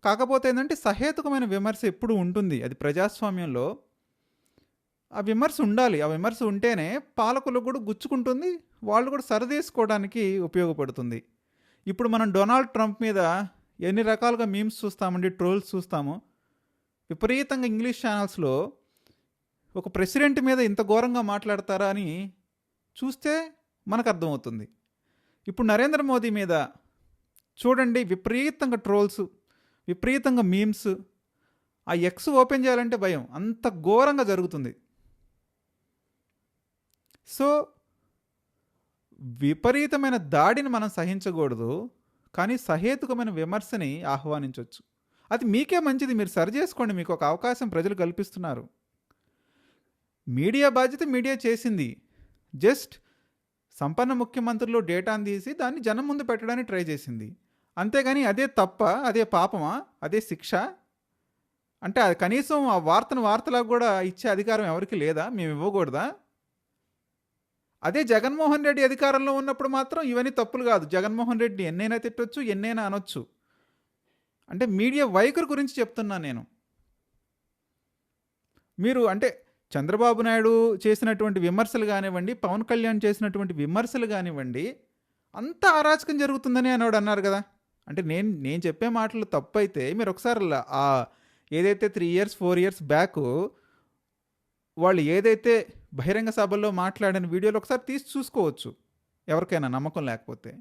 కాకపోతే ఏంటంటే సహేతుకమైన విమర్శ ఎప్పుడు ఉంటుంది. అది ప్రజాస్వామ్యంలో ఆ విమర్శ ఉండాలి. ఆ విమర్శ ఉంటేనే పాలకులకు కూడా గుచ్చుకుంటుంది. వాళ్ళు కూడా సరిదేసుకోవడానికి ఉపయోగపడుతుంది. ఇప్పుడు మనం డొనాల్డ్ ట్రంప్ మీద ఎన్ని రకాలుగా మీమ్స్ చూస్తామండి, ట్రోల్స్ చూస్తాము. విపరీతంగా ఇంగ్లీష్ ఛానల్స్లో ఒక ప్రెసిడెంట్ మీద ఇంత ఘోరంగా మాట్లాడతారా అని చూస్తే మనకు అర్థమవుతుంది. ఇప్పుడు నరేంద్ర మోదీ మీద చూడండి, విపరీతంగా ట్రోల్స్, విపరీతంగా మీమ్స్. ఆ ఎక్స్ ఓపెన్ చేయాలంటే భయం, అంత ఘోరంగా జరుగుతుంది. సో విపరీతమైన దాడిని మనం సహించకూడదు, కానీ సహేతుకమైన విమర్శని ఆహ్వానించవచ్చు. అది మీకే మంచిది, మీరు సరి చేసుకోండి. మీకు ఒక అవకాశం ప్రజలు కల్పిస్తున్నారు. మీడియా బాధ్యత మీడియా చేసింది. జస్ట్ సంపన్న ముఖ్యమంత్రులు డేటాను తీసి దాన్ని జనం ముందు పెట్టడానికి ట్రై చేసింది. అంతేగాని అదే తప్ప, అదే పాపమా, అదే శిక్ష అంటే అది కనీసం ఆ వార్తను వార్తలకు కూడా ఇచ్చే అధికారం ఎవరికి లేదా? మేము ఇవ్వకూడదా? అదే జగన్మోహన్ రెడ్డి అధికారంలో ఉన్నప్పుడు మాత్రం ఇవన్నీ తప్పులు కాదు. జగన్మోహన్ రెడ్డి ఎన్నైనా తిట్టొచ్చు, ఎన్నైనా అనొచ్చు. అంటే మీడియా వైఖరి గురించి చెప్తున్నాను నేను. మీరు అంటే చంద్రబాబు నాయుడు చేసినటువంటి విమర్శలు కానివ్వండి, పవన్ కళ్యాణ్ చేసినటువంటి విమర్శలు కానివ్వండి, అంతా అరాచకం జరుగుతుందని అనేవాడు అన్నారు కదా. అంటే నేను చెప్పే మాటలు తప్పు అయితే మీరు ఒకసారి ఆ ఏదైతే 3 years 4 years బ్యాక్ వాళ్ళు ఏదైతే బహిరంగ సభల్లో మాట్లాడిన వీడియోలు ఒకసారి తీసి చూసుకోవచ్చు, ఎవరికైనా నమ్మకం లేకపోతే.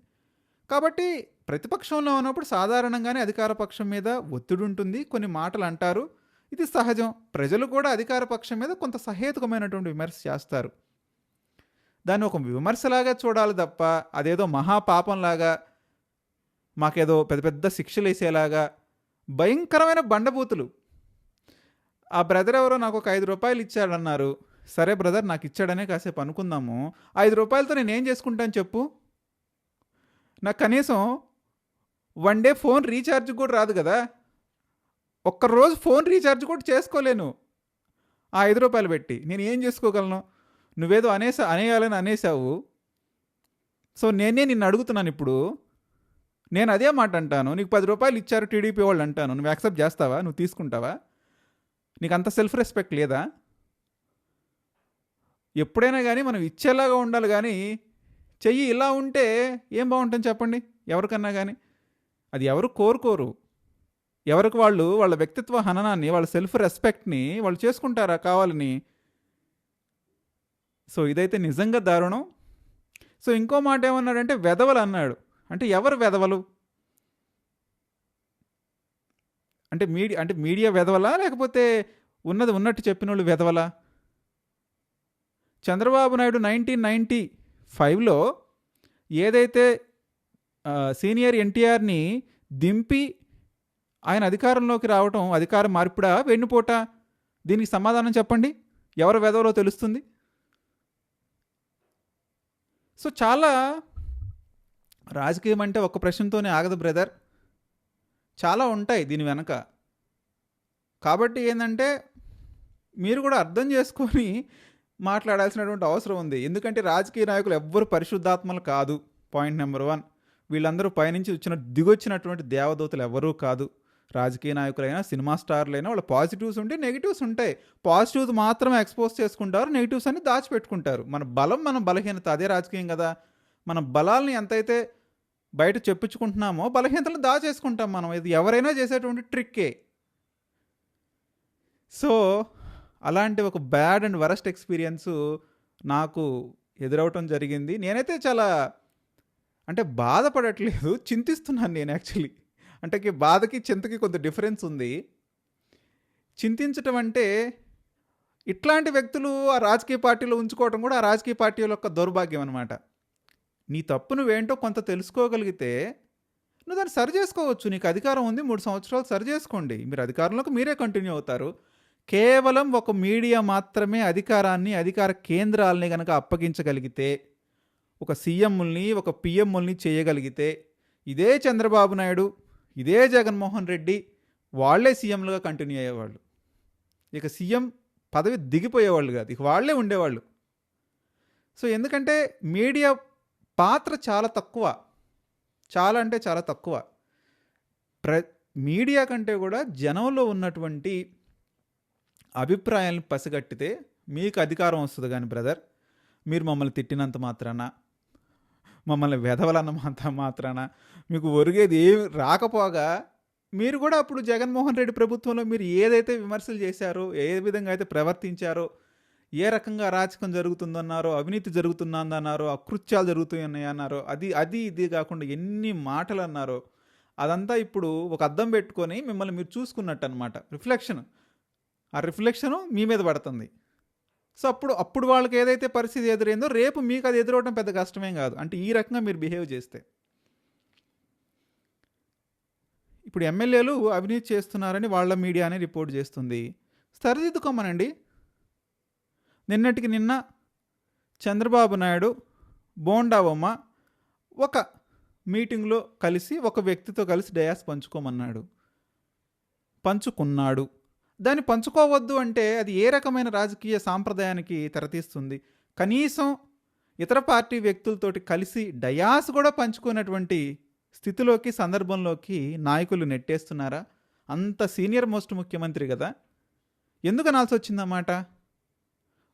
కాబట్టి ప్రతిపక్షంలో ఉన్నప్పుడు సాధారణంగానే అధికార పక్షం మీద ఒత్తిడి ఉంటుంది, కొన్ని మాటలు అంటారు, ఇది సహజం. ప్రజలు కూడా అధికార పక్షం మీద కొంత సహేతుకమైనటువంటి విమర్శ చేస్తారు. దాన్ని ఒక విమర్శలాగా చూడాలి తప్ప అదేదో మహాపాపంలాగా, మాకేదో పెద్ద పెద్ద శిక్షలు వేసేలాగా, భయంకరమైన బండబూతులు. ఆ బ్రదర్ ఎవరో నాకు ఒక 5 రూపాయలు ఇచ్చాడన్నారు. సరే బ్రదర్, నాకు ఇచ్చాడనే కాసేపు అనుకుందాము. 5 రూపాయలతో నేను ఏం చేసుకుంటాను చెప్పు? నాకు కనీసం 1 day ఫోన్ రీఛార్జ్ కూడా రాదు కదా. ఒక్కరోజు ఫోన్ రీఛార్జ్ కూడా చేసుకోలేను ఆ 5 రూపాయలు పెట్టి. నేను ఏం చేసుకోగలను? నువ్వేదో అనేయాలని అనేసావు. సో నేనే నిన్ను అడుగుతున్నాను ఇప్పుడు. నేను అదే మాట అంటాను, నీకు 10 రూపాయలు ఇచ్చారు టీడీపీ వాళ్ళు అంటాను, నువ్వు యాక్సెప్ట్ చేస్తావా? నువ్వు తీసుకుంటావా? నీకు అంత సెల్ఫ్ రెస్పెక్ట్ లేదా? ఎప్పుడైనా కానీ మనం ఇచ్చేలాగా ఉండాలి, కానీ చెయ్యి ఇలా ఉంటే ఏం బాగుంటుంది చెప్పండి? ఎవరికన్నా కానీ అది ఎవరు కోరుకోరు. ఎవరికి వాళ్ళు వాళ్ళ వ్యక్తిత్వ హననాన్ని, వాళ్ళ సెల్ఫ్ రెస్పెక్ట్ని వాళ్ళు చేసుకుంటారా కావాలని? సో ఇదైతే నిజంగా దారుణం. సో ఇంకో మాట ఏమన్నాడంటే వెధవలు అన్నాడు. అంటే ఎవరు వెధవలు? అంటే మీడియా వెధవలా, లేకపోతే ఉన్నది ఉన్నట్టు చెప్పిన వాళ్ళు వెధవలా? చంద్రబాబు నాయుడు 1995లో ఏదైతే సీనియర్ ఎన్టీఆర్ని దింపి ఆయన అధికారంలోకి రావటం, అధికార మార్పిడా వెన్నుపోట? దీనికి సమాధానం చెప్పండి, ఎవరు వెధవలో తెలుస్తుంది. సో చాలా రాజకీయం అంటే ఒక్క ప్రశ్నతోనే ఆగదు బ్రదర్, చాలా ఉంటాయి దీని వెనక. కాబట్టి ఏంటంటే మీరు కూడా అర్థం చేసుకొని మాట్లాడాల్సినటువంటి అవసరం ఉంది. ఎందుకంటే రాజకీయ నాయకులు ఎవ్వరు పరిశుద్ధాత్మలు కాదు, పాయింట్ నెంబర్ 1. వీళ్ళందరూ పైనుంచి దిగొచ్చినటువంటి దేవదూతలు ఎవ్వరూ కాదు. రాజకీయ నాయకులైనా సినిమా స్టార్లైనా వాళ్ళ పాజిటివ్స్ ఉంటే నెగిటివ్స్ ఉంటాయి. పాజిటివ్స్ మాత్రమే ఎక్స్పోజ్ చేసుకుంటారు, నెగిటివ్స్ అన్ని దాచిపెట్టుకుంటారు. మన బలం మన బలహీనత అదే రాజకీయం కదా. మన బలాల్ని ఎంతైతే బయట చెప్పుకుంటున్నామో బలహీనతలను దాచేసుకుంటాం మనం. ఇది ఎవరైనా చేసేటువంటి ట్రిక్కే. సో అలాంటి ఒక బ్యాడ్ అండ్ వరస్ట్ ఎక్స్పీరియన్స్ నాకు ఎదురవటం జరిగింది. నేనైతే చాలా అంటే బాధపడట్లేదు, చింతిస్తున్నాను నేను యాక్చువల్లీ. అంటే బాధకి చింతకి కొంత డిఫరెన్స్ ఉంది. చింతించటం అంటే ఇట్లాంటి వ్యక్తులు ఆ రాజకీయ పార్టీలో ఉంచుకోవటం కూడా ఆ రాజకీయ పార్టీల యొక్క దౌర్భాగ్యం అనమాట. నీ తప్పు నువ్వేంటో కొంత తెలుసుకోగలిగితే నువ్వు దాన్ని సరి చేసుకోవచ్చు. నీకు అధికారం ఉంది, 3 సంవత్సరాలు సరి చేసుకోండి. మీరు అధికారంలోకి మీరే కంటిన్యూ అవుతారు. కేవలం ఒక మీడియా మాత్రమే అధికారాన్ని, అధికార కేంద్రాలని కనుక అప్పగించగలిగితే, ఒక సీఎంని ఒక పిఎంని చేయగలిగితే, ఇదే చంద్రబాబు నాయుడు, ఇదే జగన్మోహన్ రెడ్డి వాళ్లే సీఎంలుగా కంటిన్యూ అయ్యేవాళ్ళు. ఇక సీఎం పదవి దిగిపోయేవాళ్ళు కాదు, ఇక వాళ్లే ఉండేవాళ్ళు. సో ఎందుకంటే మీడియా పాత్ర చాలా తక్కువ, చాలా అంటే చాలా తక్కువ. మీడియా కంటే కూడా జనంలో ఉన్నటువంటి అభిప్రాయాలను పసిగట్టితే మీకు అధికారం వస్తుంది కానీ బ్రదర్, మీరు మమ్మల్ని తిట్టినంత మాత్రాన, మమ్మల్ని వెధవలన్నంత మాత్రాన మీకు ఒరిగేది ఏమి రాకపోగా, మీరు కూడా అప్పుడు జగన్మోహన్ రెడ్డి ప్రభుత్వంలో మీరు ఏదైతే విమర్శలు చేశారో, ఏ విధంగా అయితే ప్రవర్తించారో, ఏ రకంగా అరాచకం జరుగుతుందన్నారో, అవినీతి జరుగుతుందన్నారో, అకృత్యాలు జరుగుతున్నాయన్నారో, ఇది కాకుండా ఎన్ని మాటలు అన్నారో అదంతా ఇప్పుడు ఒక అద్దం పెట్టుకొని మిమ్మల్ని మీరు చూసుకున్నట్టు అనమాట. రిఫ్లెక్షన్, ఆ రిఫ్లెక్షను మీ మీద పడుతుంది. సో అప్పుడు వాళ్ళకి ఏదైతే పరిస్థితి ఎదురైందో రేపు మీకు అది ఎదురవడం పెద్ద కష్టమేం కాదు. అంటే ఈ రకంగా మీరు బిహేవ్ చేస్తే. ఇప్పుడు ఎమ్మెల్యేలు అవినీతి చేస్తున్నారని వాళ్ళ మీడియానే రిపోర్ట్ చేస్తుంది. సరిదిద్దుకోమనండి. నిన్నటికి నిన్న చంద్రబాబు నాయుడు బోండాబొమ్మ ఒక మీటింగ్లో కలిసి ఒక వ్యక్తితో కలిసి డయాస్ పంచుకున్నాడు. దాన్ని పంచుకోవద్దు అంటే అది ఏ రకమైన రాజకీయ సాంప్రదాయానికి తెరతీస్తుంది? కనీసం ఇతర పార్టీ వ్యక్తులతోటి కలిసి డయాస్ కూడా పంచుకున్నటువంటి స్థితిలోకి, సందర్భంలోకి నాయకులు నెట్టేస్తున్నారా? అంత సీనియర్ మోస్ట్ ముఖ్యమంత్రి కదా, ఎందుకు అనాల్సి వచ్చిందన్నమాట?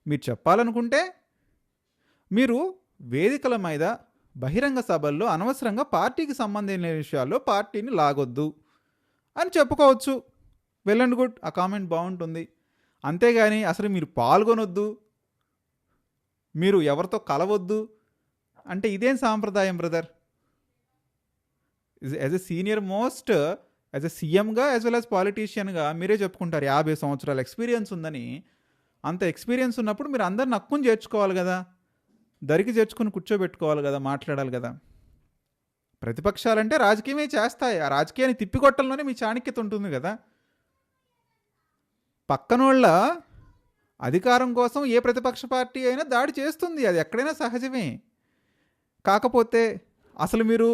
మీరు చెప్పాలనుకుంటే మీరు వేదికల మీద, బహిరంగ సభల్లో అనవసరంగా పార్టీకి సంబంధించిన విషయాల్లో పార్టీని లాగొద్దు అని చెప్పుకోవచ్చు. వెల్ అండ్ గుడ్, ఆ కామెంట్ బాగుంటుంది. అంతేగాని అసలు మీరు పాల్గొనొద్దు, మీరు ఎవరితో కలవద్దు అంటే ఇదేం సాంప్రదాయం brother? As a senior most, as a సీఎంగా యాజ్ వెల్ యాజ్ పాలిటీషియన్గా మీరే చెప్పుకుంటారు 50 సంవత్సరాల ఎక్స్పీరియన్స్ ఉందని. అంత ఎక్స్పీరియన్స్ ఉన్నప్పుడు మీరు అందరిని హక్కుని చేర్చుకోవాలి కదా, దరికి చేర్చుకుని కూర్చోబెట్టుకోవాలి కదా, మాట్లాడాలి కదా. ప్రతిపక్షాలంటే రాజకీయమే చేస్తాయి, ఆ రాజకీయాన్ని తిప్పికొట్టడంలోనే మీ చాణక్యత ఉంటుంది కదా. పక్కనోళ్ళ అధికారం కోసం ఏ ప్రతిపక్ష పార్టీ అయినా దాడి చేస్తుంది, అది ఎక్కడైనా సహజమే. కాకపోతే అసలు మీరు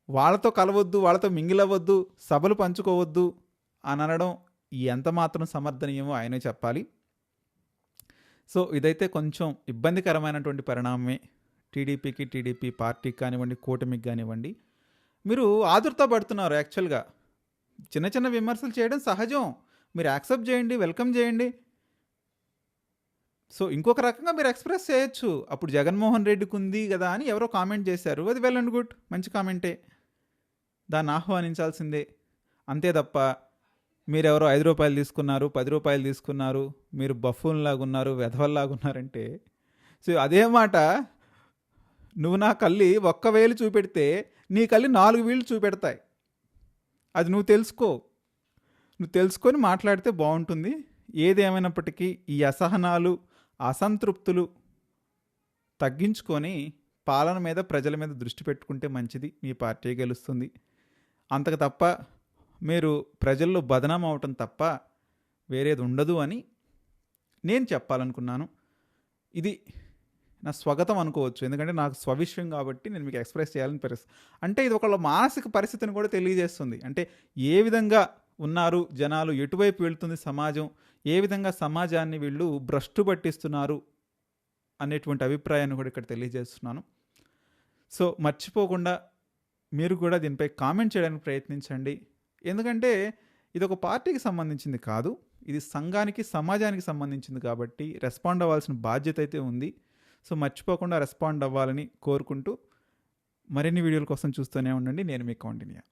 వాళ్ళతో కలవద్దు, వాళ్ళతో మింగిలవద్దు, సభలు పంచుకోవద్దు అని అనడం ఎంత మాత్రం సమర్థనీయమో ఆయనే చెప్పాలి. సో ఇదైతే కొంచెం ఇబ్బందికరమైనటువంటి పరిణామమే టీడీపీ పార్టీకి కానివ్వండి, కూటమికి కానివ్వండి. మీరు ఆదుర్తా పడుతున్నారు. యాక్చువల్గా చిన్న చిన్న విమర్శలు చేయడం సహజం, మీరు యాక్సెప్ట్ చేయండి, వెల్కమ్ చేయండి. సో ఇంకొక రకంగా మీరు ఎక్స్ప్రెస్ చేయొచ్చు. అప్పుడు జగన్మోహన్ రెడ్డికి ఉంది కదా అని ఎవరో కామెంట్ చేశారు, అది వెల్ అండ్ గుడ్, మంచి కామెంటే, దాన్ని ఆహ్వానించాల్సిందే. అంతే తప్ప మీరెవరో 5 రూపాయలు తీసుకున్నారు, 10 రూపాయలు తీసుకున్నారు, మీరు బఫూన్లాగా ఉన్నారు, వెధవల్లాగా ఉన్నారంటే, సో అదే మాట నువ్వు నా కళ్ళి 1 వేలు చూపెడితే నీ కళ్ళి 4 వేలు చూపెడతాయి. అది నువ్వు తెలుసుకొని మాట్లాడితే బాగుంటుంది. ఏదేమైనప్పటికీ ఈ అసహనాలు, అసంతృప్తులు తగ్గించుకొని పాలన మీద, ప్రజల మీద దృష్టి పెట్టుకుంటే మంచిది, మీ పార్టీ గెలుస్తుంది. అంతకు తప్ప మీరు ప్రజల్లో బదనాం అవటం తప్ప వేరేది ఉండదు అని నేను చెప్పాలనుకున్నాను. ఇది నా స్వాగతం అనుకోవచ్చు, ఎందుకంటే నాకు స్వవిషయం కాబట్టి నేను మీకు ఎక్స్ప్రెస్ చేయాలని పరిస్థితి. అంటే ఇది ఒకళ్ళ మానసిక పరిస్థితిని కూడా తెలియజేస్తుంది. అంటే ఏ విధంగా ఉన్నారు జనాలు, ఎటువైపు వెళ్తుంది సమాజం, ఏ విధంగా సమాజాన్ని వీళ్ళు భ్రష్టు పట్టిస్తున్నారు అనేటువంటి అభిప్రాయాన్ని కూడా ఇక్కడ తెలియజేస్తున్నాను. సో మర్చిపోకుండా మీరు కూడా దీనిపై కామెంట్ చేయడానికి ప్రయత్నించండి. ఎందుకంటే ఇది ఒక పార్టీకి సంబంధించింది కాదు, ఇది సంఘానికి, సమాజానికి సంబంధించింది కాబట్టి రెస్పాండ్ అవ్వాల్సిన బాధ్యత అయితే ఉంది. సో మర్చిపోకుండా రెస్పాండ్ అవ్వాలని కోరుకుంటూ మరిన్ని వీడియోల కోసం చూస్తూనే ఉండండి. నేను మీ కౌండిన్యా.